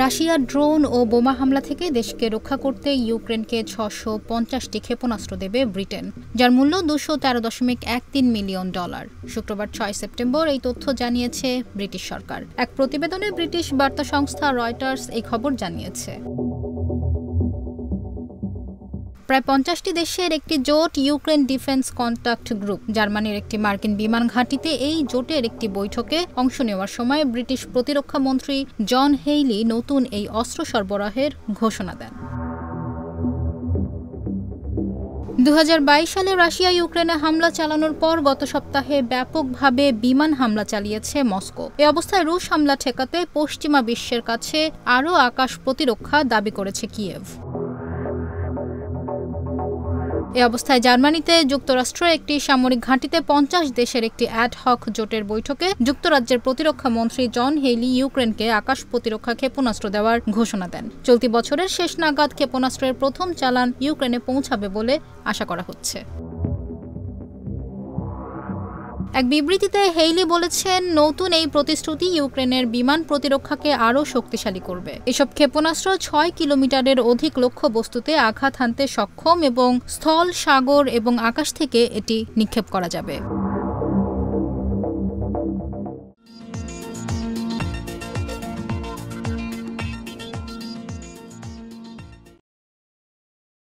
রাশিয়ার ড্রোন ও বোমা হামলা থেকে দেশকে রক্ষা করতে ইউক্রেনকে ৬৫০টি ক্ষেপণাস্ত্র দেবে ব্রিটেন, যার মূল্য $২১৩.১৩ মিলিয়ন। শুক্রবার ৬ সেপ্টেম্বর এই তথ্য জানিয়েছে ব্রিটিশ সরকার। এক প্রতিবেদনে ব্রিটিশ বার্তা সংস্থা রয়টার্স এই খবর জানিয়েছে। প্রায় ৫০টি দেশের একটি জোট ইউক্রেন ডিফেন্স কন্ট্যাক্ট গ্রুপ জার্মানির একটি মার্কিন বিমান ঘাঁটিতে এই জোটের একটি বৈঠকে অংশ নেওয়ার সময় ব্রিটিশ প্রতিরক্ষা মন্ত্রী জন হেইলি নতুন এই অস্ত্র সরবরাহের ঘোষণা দেন। ২০২২ সালে রাশিয়া ইউক্রেনে হামলা চালানোর পর গত সপ্তাহে ব্যাপকভাবে বিমান হামলা চালিয়েছে মস্কো। এ অবস্থায় রুশ হামলা ঠেকাতে পশ্চিমা বিশ্বের কাছে আরও আকাশ প্রতিরক্ষা দাবি করেছে কিয়েভ। এ অবস্থায় জার্মানিতে যুক্তরাষ্ট্র একটি সামরিক ঘাঁটিতে ৫০ দেশের একটি অ্যাডহক জোটের বৈঠকে যুক্তরাজ্যের প্রতিরক্ষা মন্ত্রী জন হেইলি ইউক্রেনকে আকাশ প্রতিরক্ষা ক্ষেপণাস্ত্র দেওয়ার ঘোষণা দেন। চলতি বছরের শেষ নাগাদ ক্ষেপণাস্ত্রের প্রথম চালান ইউক্রেনে পৌঁছাবে বলে আশা করা হচ্ছে। এক বিবৃতিতে হেইলি বলেছেন, নতুন এই প্রতিশ্রুতি ইউক্রেনের বিমান প্রতিরক্ষাকে আরও শক্তিশালী করবে। এসব ক্ষেপণাস্ত্র ৬ কিলোমিটারের অধিক লক্ষ্যবস্তুতে আঘাত হানতে সক্ষম এবং স্থল, সাগর এবং আকাশ থেকে এটি নিক্ষেপ করা যাবে।